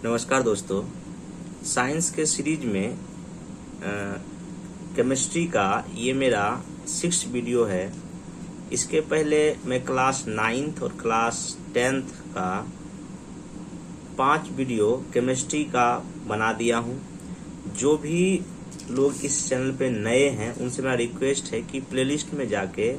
नमस्कार दोस्तों। साइंस के सीरीज में केमिस्ट्री का ये मेरा 6th वीडियो है। इसके पहले मैं क्लास 9th और क्लास 10th का 5 वीडियो केमिस्ट्री का बना दिया हूँ। जो भी लोग इस चैनल पे नए हैं उनसे मेरा रिक्वेस्ट है कि प्लेलिस्ट में जाके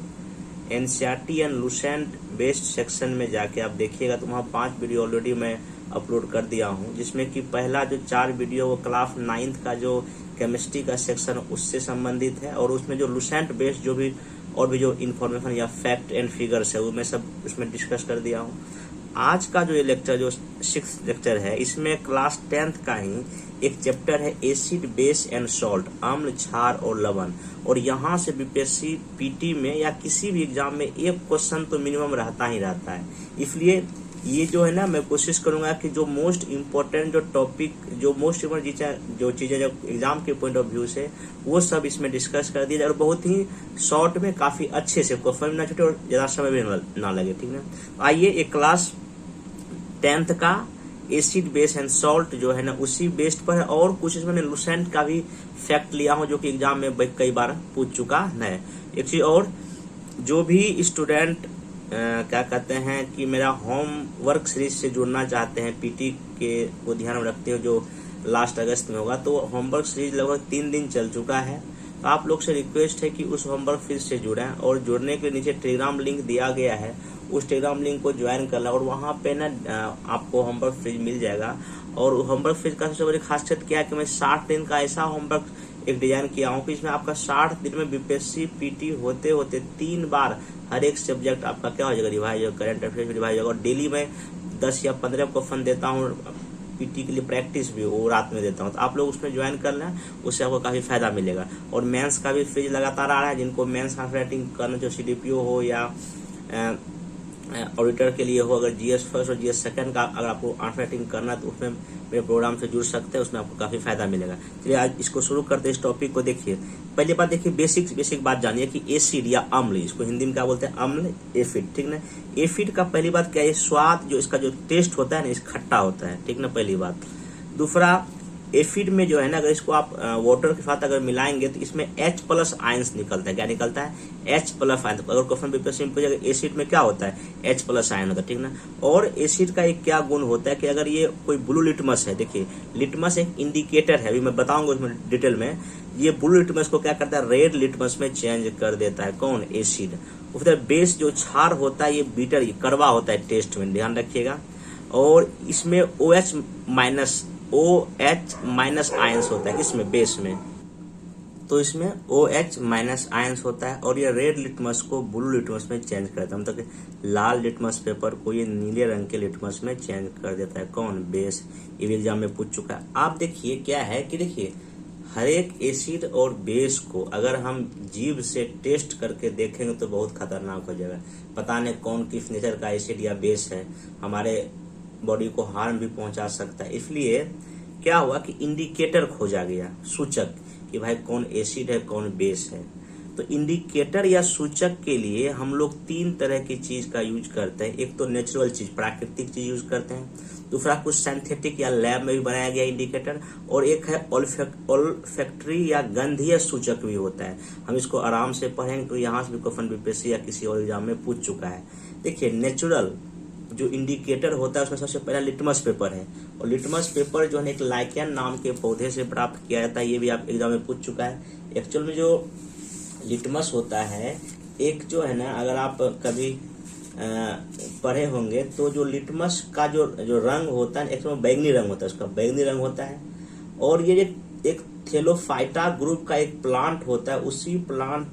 NCERT and Lucent based section में जाके आप देखिएगा तो वहाँ 5 वीडियो ऑलरेडी मैं अपलोड कर दिया हूँ, जिसमें कि पहला जो 4 वीडियो वो क्लास 9th का जो केमिस्ट्री का सेक्शन उससे संबंधित है, और उसमें जो लुसेंट बेस्ड जो भी और भी जो इन्फॉर्मेशन या फैक्ट एंड फिगर्स है वो मैं सब उसमें डिस्कस कर दिया हूँ। आज का जो ये लेक्चर जो 6th लेक्चर है इसमें क्लास 10th का ही एक चैप्टर है एसिड बेस एंड सॉल्ट, अम्ल क्षार और लवण। और यहाँ से बीपीएससी पीटी में या किसी भी एग्जाम में एक क्वेश्चन तो मिनिमम रहता ही रहता है। इसलिए ये जो है ना, मैं कोशिश करूंगा कि जो मोस्ट इम्पोर्टेंट जो टॉपिक जो मोस्ट इम्पोर्टेंट जो चीजें जो एग्जाम के पॉइंट ऑफ व्यू से वो सब इसमें डिस्कस कर दिया जाए, और बहुत ही शॉर्ट में काफी अच्छे से क्वेश्चन ना छूटे और ज्यादा समय भी ना लगे। ठीक है, आइए एक क्लास 10th का एसिड बेस एंड सॉल्ट जो है ना उसी बेस्ड पर है, और कुछ इसमें लुसेंट का भी फैक्ट लिया हूं जो कि एग्जाम में कई बार पूछ चुका है। एक चीज और, जो भी स्टूडेंट क्या कहते हैं कि मेरा होमवर्क सीरीज से जुड़ना चाहते हैं, पीटी के को ध्यान में रखते हो जो लास्ट अगस्त में होगा, तो होमवर्क सीरीज लगभग 3 दिन चल चुका है। तो आप लोग से रिक्वेस्ट है कि उस होमवर्क सीरीज से जुड़ें, और जुड़ने के नीचे टेलीग्राम लिंक दिया गया है, उस टेलीग्राम लिंक को ज्वाइन करना, और वहाँ पे ना आपको होमवर्क फ्रीज मिल जाएगा। और होमवर्क फ्रीज का सबसे बड़ी खासियत क्या है कि मैं 60 दिन का ऐसा होमवर्क एक डिजाइन किया हूँ कि इसमें आपका 60 दिन में बीपीएससी पीटी होते होते 3 बार हर एक सब्जेक्ट आपका क्या हो जाएगा, रिवाइज, करंट अफेयर्स रिवाइज होगा। और डेली में 10 या 15 क्वेश्चन देता हूँ, पीटी के लिए प्रैक्टिस भी वो रात में देता हूँ। तो आप लोग उसमें ज्वाइन कर लें, उससे आपको काफी फायदा मिलेगा। और मेंस का भी फ्रीज लगातार आ रहा है, जिनको मेंस राइटिंग करना, जो सीडीपीओ हो या ऑडिटर के लिए हो, अगर जीएस फर्स्ट और जीएस सेकंड का अगर आपको आंसर राइटिंग करना है तो उसमें मेरे प्रोग्राम से जुड़ सकते हैं, उसमें आपको काफी फायदा मिलेगा। चलिए आज इसको शुरू करते हैं, इस टॉपिक को देखिए। पहली बात देखिए, बेसिक बात जानिए कि एसिड या अम्ल, इसको हिंदी में क्या बोलते हैं, अम्ल, एसिड। ठीक ना, एसिड का पहली बात क्या है, स्वाद जो इसका जो टेस्ट होता है ना, इस खट्टा होता है। ठीक ना, पहली बात। दूसरा, एसिड में जो है ना, अगर इसको आप वाटर के साथ अगर मिलाएंगे तो इसमें H+ आयंस निकलता है। क्या निकलता है, H+ आयन। अगर क्वेश्चन बीपीएससी में पूछेगा एसिड में क्या होता है, H+ आयन होता है। ठीक ना, और एसिड का एक क्या गुण होता है कि अगर ये कोई ब्लू लिटमस है, देखिए लिटमस एक इंडिकेटर है, अभी मैं बताऊंगा उसमें डिटेल में। ये ब्लू लिटमस को क्या करता है, रेड लिटमस में चेंज कर देता है। कौन, एसिड। उधर बेस जो क्षार होता है ये बीटर, ये कड़वा होता है टेस्ट में, ध्यान रखिएगा। और इसमें OH- आयंस होता है, इसमें बेस में, तो इसमें OH- आयंस होता है। और ये रेड लिटमस को ब्लू लिटमस में चेंज करता है, मतलब लाल लिटमस पेपर को ये नीले रंग के लिटमस में चेंज कर देता है। कौन, बेस। ये भी एग्जाम में पूछ चुका है। आप देखिए क्या है कि देखिए हर एक एसिड और बेस को अगर हम जीभ से टेस्ट करके देखेंगे तो बहुत खतरनाक हो जाएगा। पता नहीं कौन किस नेचर का एसिड या बेस है, हमारे बॉडी को हार्म भी पहुंचा सकता है। इसलिए क्या हुआ कि इंडिकेटर खोजा गया, सूचक, कि भाई कौन एसिड है कौन बेस है। तो इंडिकेटर या सूचक के लिए हम लोग 3 तरह की चीज का यूज करते हैं। एक तो नेचुरल चीज, प्राकृतिक चीज यूज करते हैं। दूसरा कुछ सिंथेटिक या लैब में भी बनाया गया इंडिकेटर। और एक है ऑल्फैक्टरी या गंधीय सूचक भी होता है। हम इसको आराम से पढ़ेंगे तो यहाँ से भी क्वेश्चन बीपीएससी या किसी और एग्जाम में पूछ चुका है। देखिए नेचुरल जो इंडिकेटर होता है उसमें सबसे पहला लिटमस पेपर है, और लिटमस पेपर जो है एक लाइकेन नाम के पौधे से प्राप्त किया जाता है। ये भी आप एग्जाम में पूछ चुका है। एक्चुअल में जो लिटमस होता है, एक जो है ना, अगर आप कभी पढ़े होंगे तो जो लिटमस का जो रंग होता है एक्चुअल में बैगनी रंग होता है, उसका बैगनी रंग होता है। और ये एक थेलोफाइटा ग्रुप का एक प्लांट होता है, उसी प्लांट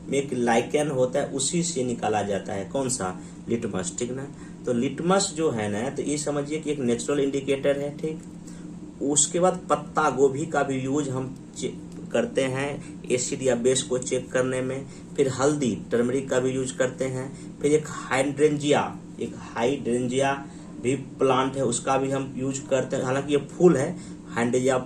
में एक लाइकेन होता है, उसी से निकाला जाता है। कौन सा, लिटमस। ठीक ना, तो लिटमस जो है ना, तो ये समझिए कि एक नेचुरल इंडिकेटर है। ठीक, उसके बाद पत्ता गोभी का भी यूज हम करते हैं एसिड या बेस को चेक करने में। फिर हल्दी, टर्मरिक का भी यूज करते हैं। फिर एक हाइड्रेंजिया भी प्लांट है, उसका भी हम यूज करते हैं। हालांकि ये फूल है, हाइड्रेंजिया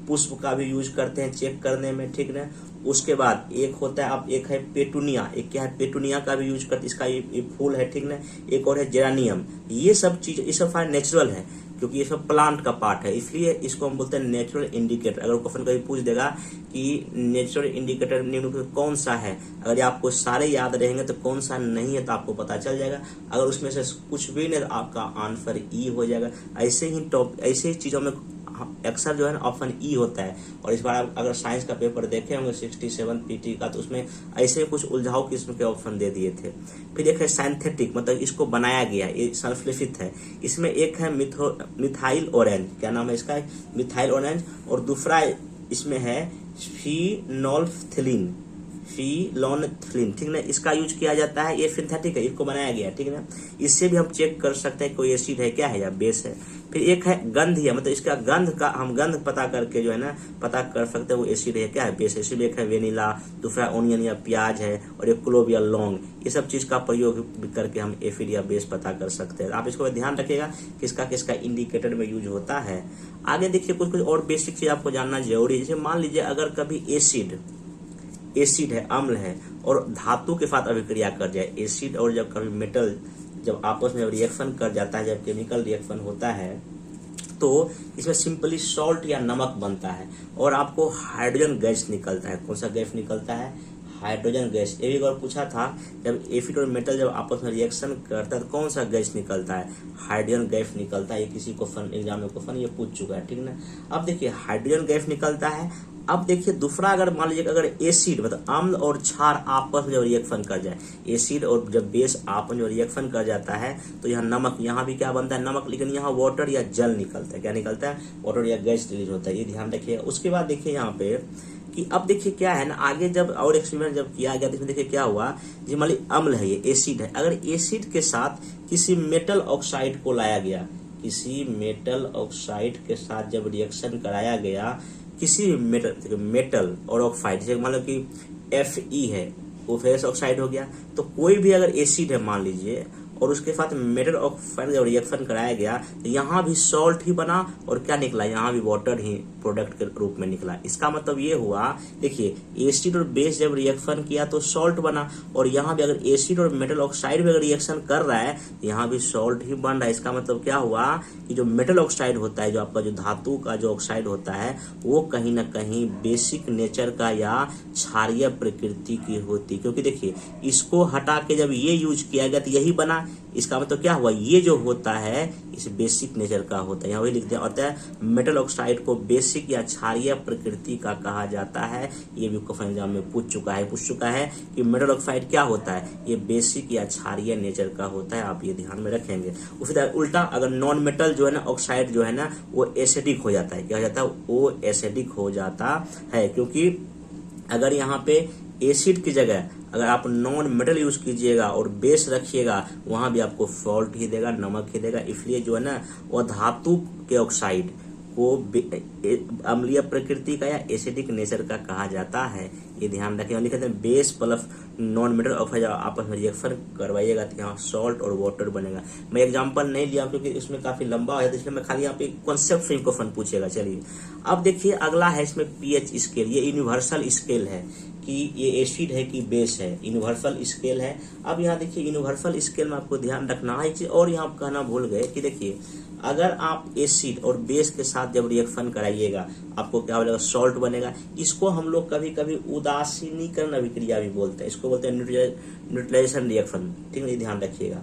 पुष्प का भी यूज करते हैं चेक करने में। ठीक ना, उसके बाद एक होता है, अब एक है पेटूनिया, एक क्या है, पेटूनिया का भी यूज करते, इसका ये फूल है। ठीक ना, एक और है जेरानियम। ये सब चीज, ये सब नेचुरल है। क्योंकि ये सब प्लांट का पार्ट है, इसलिए इसको हम बोलते हैं नेचुरल इंडिकेटर। अगर क्वेश्चन कभी पूछ देगा कि नेचुरल इंडिकेटर निम्नलिखित कौन सा है, अगर आपको सारे याद रहेंगे तो कौन सा नहीं है तो आपको पता चल जाएगा। अगर उसमें से कुछ भी नहीं तो आपका आंसर ई हो जाएगा। ऐसे ही चीजों में अक्सर जो है ना ऑप्शन ई होता है। और इस बार आप अगर साइंस का पेपर देखे होंगे 67 पीटी का, तो उसमें ऐसे कुछ उलझाऊ किस्म के ऑप्शन दे दिए थे। फिर देखे सिंथेटिक, मतलब इसको बनाया गया, ये सल्फलिफित है। इसमें एक है मिथाइल ऑरेंज, क्या नाम है इसका, मिथाइल ऑरेंज। और दूसरा इसमें है फिनोल्फ्थिलीन, ठीक ना, इसका यूज किया जाता है। ये सिंथेटिक है, इसको बनाया गया, ठीक है ना। इससे भी हम चेक कर सकते हैं कोई एसिड है क्या है या बेस है। फिर एक है गंधीय, मतलब इसका गंध का हम गंध पता करके जो है ना पता कर सकते हैं वो एसिड है क्या है, बेस है। इसलिए एक है वेनिला, दूसरा ओनियन या प्याज है, और एक क्लोव या लौंग। ये सब चीज का प्रयोग करके हम एसिड या बेस पता कर सकते हैं। आप इसको ध्यान रखिएगा किसका किसका इंडिकेटर में यूज होता है। आगे देखिए कुछ और बेसिक चीज आपको जानना जरूरी है। जैसे मान लीजिए अगर कभी एसिड है, अम्ल है, और धातु के साथ अभिक्रिया कर जाए, एसिड और जब कभी मेटल जब आपस में रिएक्शन कर जाता है, जब केमिकल रिएक्शन होता है, तो इसमें सिंपली सॉल्ट या नमक बनता है और आपको हाइड्रोजन गैस निकलता है। कौन सा गैस निकलता है, हाइड्रोजन गैस। ये भी और पूछा था जब एसिड और मेटल जब आपस में रिएक्शन करता है तो कौन सा गैस निकलता है, हाइड्रोजन गैस निकलता है। ये किसी क्वेश्चन एग्जाम में क्वेश्चन ये पूछ चुका है, ठीक ना। अब देखिए हाइड्रोजन गैस निकलता है। अब देखिए दूसरा, अगर मान लीजिए अगर एसिड मतलब अम्ल और क्षार आपस में जब रिएक्शन कर जाए, एसिड और जब बेस आपस में रिएक्शन कर जाता है तो यहाँ नमक, यहाँ भी क्या बनता है, नमक, लेकिन यहाँ वाटर या जल निकलता है। क्या निकलता है, वाटर या गैस रिलीज होता है, ये ध्यान रखिएगा। उसके बाद देखिए यहाँ पे कि अब देखिए क्या है ना, आगे जब और एक्सपेरिमेंट जब किया गया तो देखिए क्या हुआ, जी मान लीजिए अम्ल है, ये एसिड है, अगर एसिड के साथ किसी मेटल ऑक्साइड को लाया गया, किसी मेटल ऑक्साइड के साथ जब रिएक्शन कराया गया, किसी मेटल और ऑक्साइड, जैसे मान लो कि Fe है, वो फेरस ऑक्साइड हो गया। तो कोई भी अगर एसिड है मान लीजिए और उसके साथ मेटल ऑक्साइड जब रिएक्शन कराया गया तो यहाँ भी सॉल्ट ही बना और क्या निकला, यहाँ भी वाटर ही प्रोडक्ट के रूप में निकला। इसका मतलब ये हुआ, देखिए एसिड और बेस जब रिएक्शन किया तो सॉल्ट बना, और यहाँ भी अगर एसिड और मेटल ऑक्साइड भी अगर रिएक्शन कर रहा है तो यहाँ भी सॉल्ट ही बन रहा है। इसका मतलब क्या हुआ कि जो मेटल ऑक्साइड होता है, जो आपका जो धातु का जो ऑक्साइड होता है, वो कहीं ना कहीं बेसिक नेचर का या क्षारीय प्रकृति की होती, क्योंकि देखिए इसको हटा के जब ये यूज किया गया तो यही बना। इसका मतलब क्या हुआ, ये जो होता है इस बेसिक नेचर का होता है। यहाँ वही लिख दिया होता है मेटल ऑक्साइड को बेसिक या क्षारीय प्रकृति का कहा जाता है। ये भी क्वेश्चन एग्जाम में पूछ चुका है कि मेटल ऑक्साइड क्या होता है, ये बेसिक या क्षारीय नेचर का होता है। आप ये ध्यान में रखेंगे। उसी तरह उल्टा अगर नॉन मेटल जो है ना ऑक्साइड जो है ना वो एसिडिक हो जाता है। क्या हो जाता है, वो एसिडिक हो जाता है, क्योंकि अगर यहाँ पे एसिड की जगह अगर आप नॉन मेटल यूज कीजिएगा और बेस रखिएगा, वहां भी आपको सॉल्ट ही देगा, नमक ही देगा। इसलिए जो है ना वो धातु के ऑक्साइड को अम्लीय प्रकृति का या एसिडिक नेचर का कहा जाता है। ये ध्यान रखें। लिखते हैं base plus non metal oxide आपस में रिएक्शन करवाइएगा तो यहाँ सॉल्ट और वाटर बनेगा। मैं एग्जांपल नहीं लिया क्योंकि इसमें काफी लंबा है, तो इसलिए मैं खाली यहाँ पे कॉन्सेप्ट से क्वेश्चन पूछेगा। चलिए अब देखिए अगला है इसमें पीएच स्केल। ये यूनिवर्सल स्केल है कि ये एसिड है कि बेस है, यूनिवर्सल स्केल है। अब यहाँ देखिए यूनिवर्सल स्केल में आपको ध्यान रखना है एक चीज और यहाँ कहना भूल गए कि देखिए अगर आप एसिड और बेस के साथ जब रिएक्शन कराइएगा आपको क्या बनेगा, सॉल्ट बनेगा। इसको हम लोग कभी कभी उदासीनीकरण अभिक्रिया भी बोलते हैं, इसको बोलते हैं न्यूट्रलाइजेशन रिएक्शन। ठीक है, ध्यान रखिएगा।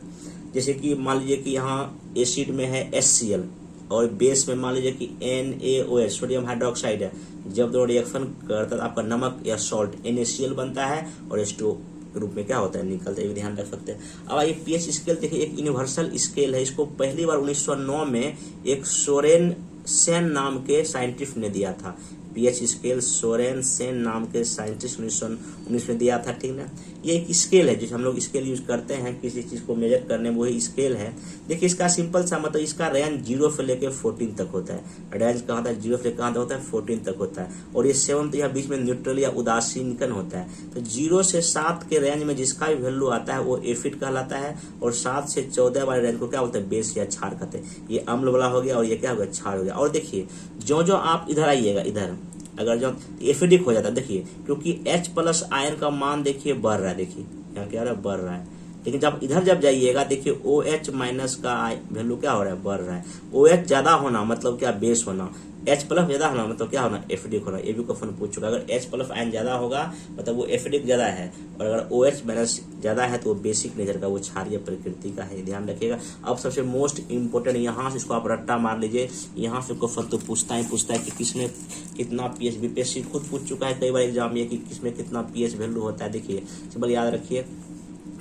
जैसे कि मान लीजिए कि यहाँ एसिड में है HCl और बेस में मान लीजिए कि NaOH सोडियम हाइड्रोक्साइड है, जब दोनों रिएक्शन करता है तो आपका नमक या सॉल्ट NaCl बनता है और H2O के रूप में क्या होता है, निकलता है। ये ध्यान रख सकते हैं। अब ये पीएच स्केल देखिए एक यूनिवर्सल स्केल है। इसको पहली बार 1909 में एक सोरेनसेन नाम के साइंटिस्ट ने दिया था। पीएच स्केल सोरेनसेन नाम के साइंटिस्ट 1919 में दिया था। ठीक ना, ये एक स्केल है जिसे हम लोग स्केल यूज करते हैं किसी चीज को मेजर करने में, वही स्केल है। देखिए इसका सिंपल सा मतलब इसका रेंज 0 से लेकर 14 तक होता है। रेंज कहाँ होता है, 0 से कहाँ तक होता है, 14 तक होता है। और ये 7 तो यहाँ बीच में न्यूट्रल या उदासीनकरण होता है। तो 0 से 7 के रेंज में जिसका भी वैल्यू आता है वो एसिड कहलाता है, और 7 से 14 वाले रेंज को क्या बोलते हैं, बेस या क्षार कहते हैं। ये अम्ल वाला हो गया और ये क्या हो गया, क्षार हो गया। और देखिए जो जो आप इधर आइएगा, इधर अगर जो एसिडिक हो जाता है, देखिए क्योंकि H+ आयन का मान देखिए बढ़ रहा है, देखिए यहाँ क्या बढ़ रहा है, लेकिन जब इधर जब जाइएगा देखिए OH माइनस का वैल्यू क्या हो रहा है, बढ़ रहा है। OH ज्यादा होना मतलब क्या, बेस होना। H प्लस ज्यादा होना मतलब क्या होना, एसिडिक होना। ये भी क्वेश्चन पूछ चुका है। अगर H प्लस आयन ज्यादा होगा मतलब वो एसिडिक ज्यादा है, और अगर OH माइनस ज्यादा है तो वो बेसिक नेचर का, वो क्षारीय प्रकृति का है, ध्यान रखिएगा। अब सबसे मोस्ट इंपोर्टेंट यहाँ से इसको आप रट्टा मार लीजिए, यहाँ से क्वेश्चन तो पूछता है कि किसमें कितना पीएच, बीपीएससी खुद पूछ चुका है कई बार एग्जाम में कि किसमें कितना पीएच वैल्यू होता है। देखिए सिंपल याद रखिए,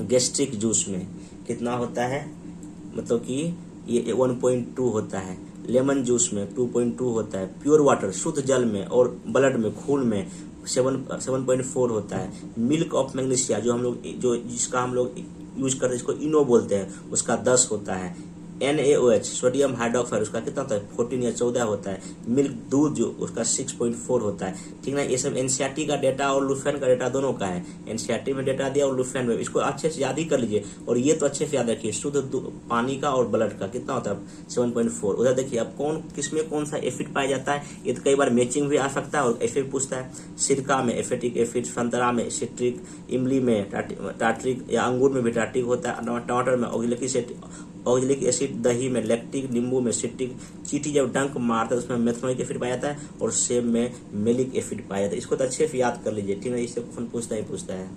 गैस्ट्रिक जूस में कितना होता है, मतलब कि ये 1.2 होता है। लेमन जूस में 2.2 होता है। प्योर वाटर शुद्ध जल में और ब्लड में, खून में 7.4 होता है। मिल्क ऑफ मैग्नीशिया जो हम लोग जिसका हम लोग यूज करते हैं, जिसको इनो बोलते हैं, उसका 10 होता है। NaOH सोडियम हाइड्रोक्साइड उसका कितना होता है, 14 या 14 होता है। मिल्क दूध जो उसका 6.4 होता है, ठीक ना। ये सब एनसीईआरटी का डेटा और लुफेन का डेटा दोनों का है। एनसीईआरटी में डेटा दिया और लुफेन में, इसको अच्छे से याद ही कर लीजिए। और ये तो अच्छे से याद रखिए, शुद्ध पानी का और ब्लड का कितना होता है, 7.4। उधर देखिए अब किसमें कौन सा एसिड पाया जाता है, ये तो कई बार मैचिंग भी आ सकता है और ऐसे भी पूछता है। सिरका में एसिटिक एसिड, संतरा में सिट्रिक, इमली में टार्ट्रिक या अंगूर में भी टार्ट्रिक होता है, टमाटर में ऑक्जेलिक एसिड, दही में लैक्टिक, नींबू में सिट्रिक, चींटी जब डंक मारता है उसमें मेथनोइक एसिड पाया जाता है, और सेब में मेलिक एसिड पाया जाता है। इसको तो अच्छे से याद कर लीजिए, ठीक है। इससे क्वेश्चन पूछता है।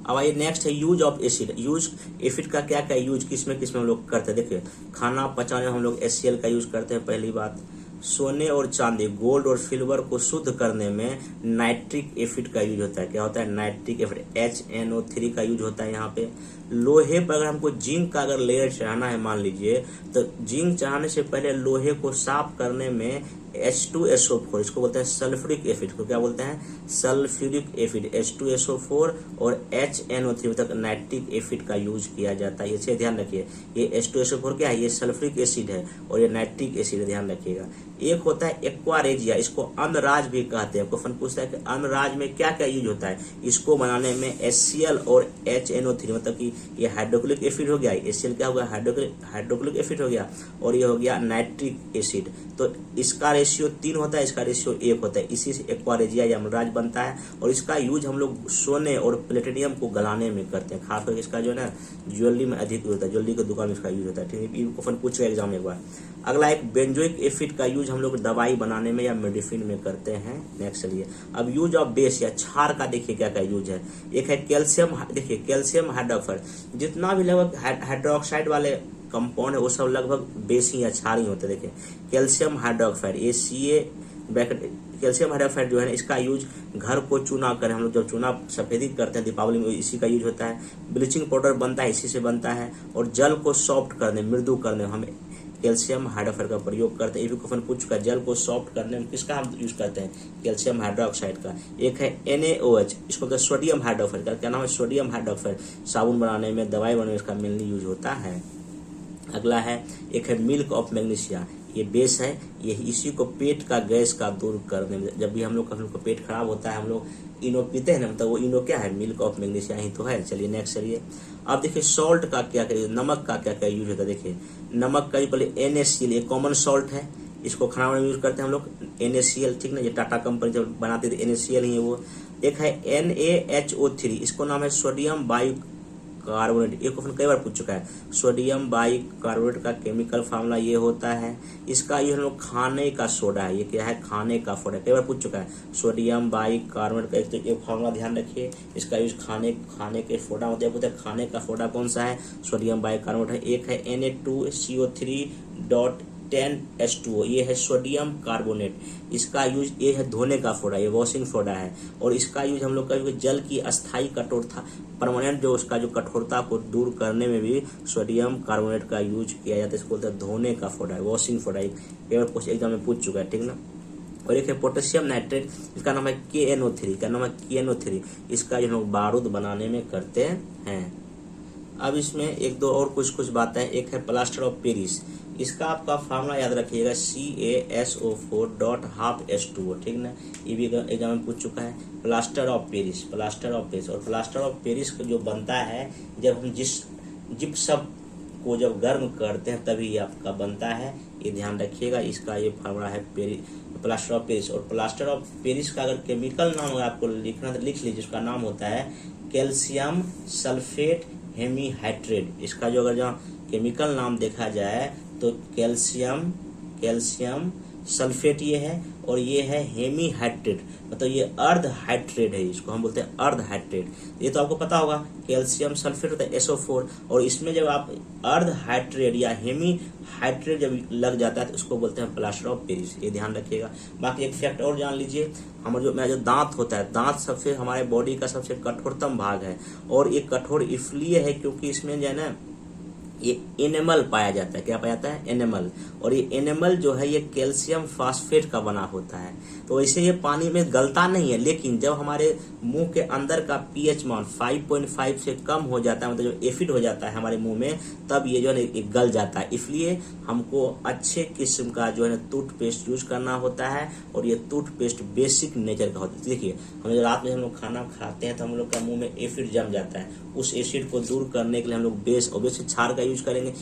अब आइए नेक्स्ट है use of acid. Use acid का क्या क्या यूज किसमें हम लोग करते हैं। देखिए खाना पचाने में हम लोग HCl का यूज करते हैं, पहली बात। सोने और चांदी, गोल्ड और सिल्वर को शुद्ध करने में नाइट्रिक एसिड का यूज होता है। क्या होता है, नाइट्रिक एसिड, HNO3 का यूज होता है यहाँ पे। लोहे पर अगर हमको जिंक का अगर लेयर चढ़ाना है मान लीजिए, तो जिंक चढ़ाने से पहले लोहे को साफ करने में H2SO4, इसको बोलते हैं सल्फ्यूरिक एसिड, को क्या बोलते हैं, सल्फ्यूरिक एसिड, H2SO4 और HNO3 तक नाइट्रिक एसिड का यूज किया जाता है। इसे ध्यान रखिए, ये H2SO4 क्या है, ये सल्फ्यूरिक एसिड है और ये नाइट्रिक एसिड है, ध्यान रखिएगा। एक होता है एक्वारेजिया, इसको अनराज भी कहते हैं। क्वेश्चन पूछता है कि अनराज में क्या क्या यूज होता है। इसको बनाने में HCl और HNO3, मतलब कि ये हाइड्रोक्लोरिक एसिड हो गया, HCl क्या हो गया, हाइड्रोक्लोरिक एसिड हो गया, और ये हो गया नाइट्रिक एसिड। तो इसका रेशियो 3 होता है, इसका रेशियो 1 होता है। इसी से एक्वारेजिया या अमराज बनता है, और इसका यूज हम लोग सोने और प्लेटिनियम को गलाने में करते हैं। खासकर इसका जो है ना ज्वेलरी में अधिक यूज होता है, ज्वेलरी की दुकान में इसका यूज होता है, ठीक है। क्वेश्चन पूछ रहे एग्जाम में एक बार। अगला एक बेंजोइक एसिड का यूज हम लोग दवाई बनाने में या मेडिसिन में करते हैं। नेक्स्ट चलिए, अब यूज ऑफ बेस या क्षार का देखिए क्या क्या यूज है। एक है कैल्शियम, देखिए कैल्शियम हाइड्रोक्साइड, जितना भी लगभग हाइड्रोक्साइड वाले कंपाउंड है वो सब लगभग बेस ही या क्षार ही होते हैं। देखिए कैल्शियम हाइड्रोक्साइड, कैल्शियम हाइड्रोक्साइड जो है ना, इसका यूज घर को चूना करें, हम लोग जब चूना सफेदी करते हैं दीपावली में, इसी का यूज होता है। ब्लीचिंग पाउडर बनता है, इसी से बनता है। और जल को सॉफ्ट करने, मृदु करने हम कैल्शियम हाइड्रोक्साइड का प्रयोग करते हैं। ये भी क्वेश्चन पूछ चुका है, जल को सॉफ्ट करने में किसका हम यूज करते हैं, कैल्शियम हाइड्रोक्साइड का। एक है NaOH, इसको तो सोडियम हाइड्रोक्साइड का, क्या नाम है, सोडियम हाइड्रोक्साइड। साबुन बनाने में, दवाई बनाने में इसका मेनली यूज होता है। अगला है, एक है मिल्क ऑफ मैग्नीशिया, ये बेस है, ये इसी को पेट का गैस का दूर करने में, जब भी हम लोग का पेट खराब होता है हम लोग इनो पीते हैं ना, मतलब वो इनो क्या है, मिल्क ऑफ मैग्नीशिया ही तो है। चलिए नेक्स्ट चलिए, अब देखिए सॉल्ट का क्या क्या, नमक का क्या क्या यूज होता है। देखिए नमक का पहले NaCl, ये कॉमन सॉल्ट है, इसको खाना में यूज करते हैं हम लोग, NaCl, ठीक ना। ये टाटा कंपनी जब बनाती थी NaCl ही है वो। एक है NaHO3, इसको नाम है सोडियम बाइकार्बोनेट, ये क्वेश्चन कई बार पूछ चुका है। सोडियम बाइकार्बोनेट का केमिकल फार्मूला ये होता है। इसका ये हम लोग खाने का सोडा है, ये क्या है, खाने का सोडा, कई बार पूछ चुका है। सोडियम बाइकार्बोनेट का एक फार्मूला ध्यान रखिए, इसका यूज खाने के सोडा होता है। खाने का सोडा कौन सा है, सोडियम बाइकार्बोनेट है। एक है Na2CO3.10H2O, ये है सोडियम कार्बोनेट, इसका यूज, ये है धोने का सोडा, ये वॉशिंग सोडा है। और इसका यूज हम लोग का जल की अस्थायी कठोरता, परमानेंट जो उसका जो कठोरता को दूर करने में भी सोडियम कार्बोनेट का यूज किया जाता है। इसको बोलते हैं धोने का सोडा है, वॉशिंग सोडा, कुछ एग्जाम में पूछ चुका है, ठीक ना। और एक है पोटेशियम नाइट्रेट, इसका नाम है KNO3, क्या नाम है, KNO3, इसका जो लोग बारूद बनाने में करते हैं। अब इसमें एक दो और कुछ बातें, एक है प्लास्टर ऑफ पेरिस, इसका आपका फार्मूला याद रखिएगा, CaSO4.12H2O, ठीक ना। ये भी एग्जाम में पूछ चुका है। प्लास्टर ऑफ पेरिस, और प्लास्टर ऑफ पेरिस जो बनता है जब हम जिप्सम को जब गर्म करते हैं तभी ये आपका बनता है, ये ध्यान रखिएगा। इसका ये फार्मूला है प्लास्टर ऑफ पेरिस। और प्लास्टर ऑफ पेरिस का अगर केमिकल नाम अगर आपको लिखना तो लिख लीजिए, उसका नाम होता है कैल्शियम सल्फेट हेमीहाइड्रेट। इसका जो अगर जो केमिकल नाम देखा जाए तो कैल्शियम सल्फेट ये है, और ये है हेमीहाइड्रेट, मतलब ये अर्ध हाइड्रेट है, इसको हम बोलते हैं अर्ध हाइड्रेट। ये तो आपको पता होगा कैल्शियम सल्फेट होता है SO4, और इसमें जब आप अर्ध हाइड्रेट या हेमी हाइड्रेट जब लग जाता है तो उसको बोलते हैं प्लास्टर ऑफ पेरिस। ये ध्यान रखिएगा। बाकी एक फैक्ट और जान लीजिए, हमारा जो दांत होता है, दांत सबसे हमारे बॉडी का सबसे कठोरतम भाग है, और ये कठोर इसलिए है क्योंकि इसमें जो है ना ये एनेमल पाया जाता है। क्या पाया जाता है? एनेमल। और ये एनेमल जो है ये कैल्शियम फास्फेट का बना होता है, तो वैसे ये पानी में गलता नहीं है, लेकिन जब हमारे मुंह के अंदर का pH मान 5.5 से कम हो जाता है, मतलब जब एसिड हो जाता है हमारे मुंह में, तब ये जो है गल जाता है। इसलिए हमको अच्छे किस्म का जो है टूथपेस्ट यूज करना होता है, और ये टूथपेस्ट बेसिक नेचर का होता है। देखिए हम लोग रात में हम लोग खाना खाते हैं तो हम लोग का मुंह में एसिड जम जाता है, उस एसिड को दूर करने के लिए हम लोग बेस क्षार का यूज करेंगे।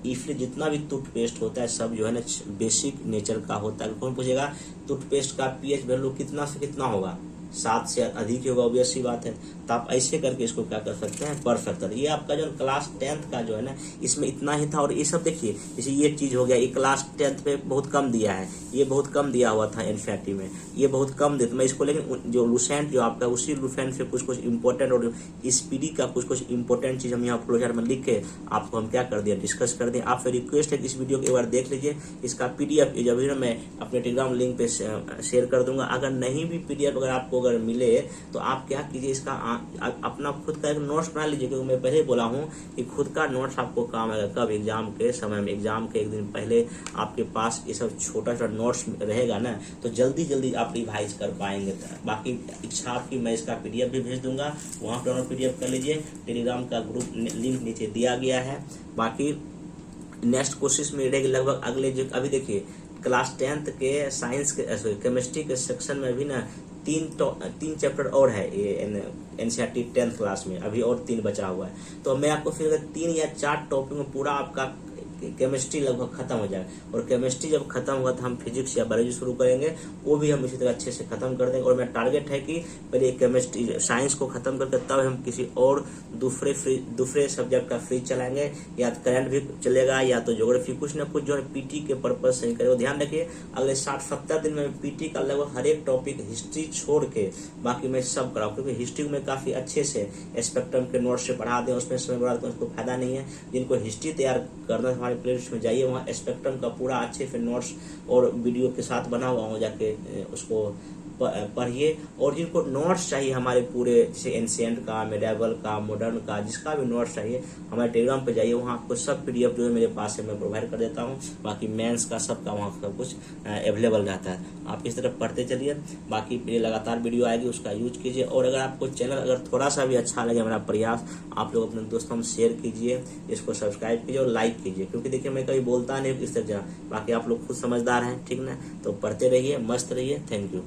इसलिए जितना भी टूथपेस्ट होता है सब जो है ना बेसिक नेचर का होता है। कौन पूछेगा टूथपेस्ट का pH वैल्यू कितना से कितना होगा? 7 से अधिक होगा, ऑब्वियस सी बात है। तो आप ऐसे करके इसको क्या कर सकते हैं? पढ़ सकते हैं। ये आपका जो क्लास 10th का जो है ना इसमें इतना ही था। और ये सब देखिए, जैसे ये चीज हो गया, ये क्लास 10th पे बहुत कम दिया है, ये बहुत कम दिया हुआ था एनसीईआरटी में, ये बहुत कम देता मैं इसको। लेकिन जो लुसेंट जो आपका उसी लुसेंट से कुछ इंपॉर्टेंट और स्पीडी का कुछ इंपॉर्टेंट चीज हम यहाँ फ्लो चार्ट में लिख के आपको हम क्या कर दिया, डिस्कस कर दिया। आपसे रिक्वेस्ट है कि इस वीडियो को एक बार देख लीजिए। इसका PDF जब भी मैं अपने टेलीग्राम लिंक पे शेयर कर दूंगा। अगर नहीं भी PDF अगर आपको अगर मिले तो आप क्या कीजिए, इसका अपना खुद का एक नोट्स बना लीजिए, क्योंकि मैं पहले ही बोला हूँ कि खुद का नोट्स आपको काम आएगा कब? एग्जाम के समय में। एग्जाम के एक दिन पहले आपके पास ये सब छोटा छोटा नोट्स रहेगा ना, तो जल्दी जल्दी आप रिवाइज कर पाएंगे। बाकी इच्छा आपकी, मैं इसका PDF भी भेज दूंगा, वहां पर डाउनलोड PDF कर लीजिए। टेलीग्राम का ग्रुप लिंक नीचे दिया गया है। बाकी नेक्स्ट कोशिश में रहेगी लगभग अगले जो अभी देखिए क्लास 10th के साइंस के केमिस्ट्री के सेक्शन में भी ना तीन चैप्टर और है ये एनसीईआरटी 10th क्लास में, अभी और 3 बचा हुआ है। तो मैं आपको फिर 3 या 4 टॉपिक में पूरा आपका केमिस्ट्री लगभग खत्म हो जाए, और केमिस्ट्री जब खत्म होगा तो हम फिजिक्स या बायोलॉजी शुरू करेंगे, वो भी हम इसी तरह अच्छे से खत्म कर देंगे। और मेरा टारगेट है कि पहले केमिस्ट्री साइंस को खत्म करके तब हम किसी और दूसरे सब्जेक्ट का फ्री चलाएंगे, या करंट भी चलेगा या तो ज्योग्राफी, कुछ ना कुछ जो है पीटी के पर्पज से करें। ध्यान रखिए अगले 60-70 दिन में पीटी का लगभग हर एक टॉपिक हिस्ट्री छोड़ के बाकी मैं सब कराऊँ, क्योंकि हिस्ट्री में काफी अच्छे से स्पेक्ट्रम के नोट से पढ़ा दें, उसमें समय बढ़ा तो उसको फायदा नहीं है। जिनको हिस्ट्री तैयार करना प्लेलिस्ट में जाइए, वहाँ स्पेक्ट्रम का पूरा अच्छे से नोट्स और वीडियो के साथ बना हुआ हो, जाके उसको पढ़िए। और जिनको नोट्स चाहिए हमारे पूरे, जैसे एंशिएंट का, मेडिएवल का, मॉडर्न का, जिसका भी नोट्स चाहिए हमारे टेलीग्राम पे जाइए, वहाँ आपको सब PDF जो है मेरे पास है मैं प्रोवाइड कर देता हूँ। बाकी मेंस का सबका वहाँ सब कुछ अवेलेबल रहता है। आप इस तरह पढ़ते चलिए। बाकी मेरी लगातार वीडियो आएगी, उसका यूज कीजिए। और अगर आपको चैनल अगर थोड़ा सा भी अच्छा लगे मेरा प्रयास, आप लोग अपने दोस्तों में शेयर कीजिए, इसको सब्सक्राइब कीजिए और लाइक कीजिए, क्योंकि देखिए मैं कभी बोलता नहीं इस तरह। बाकी आप लोग खुद समझदार हैं, ठीक ना? तो पढ़ते रहिए, मस्त रहिए। Thank you.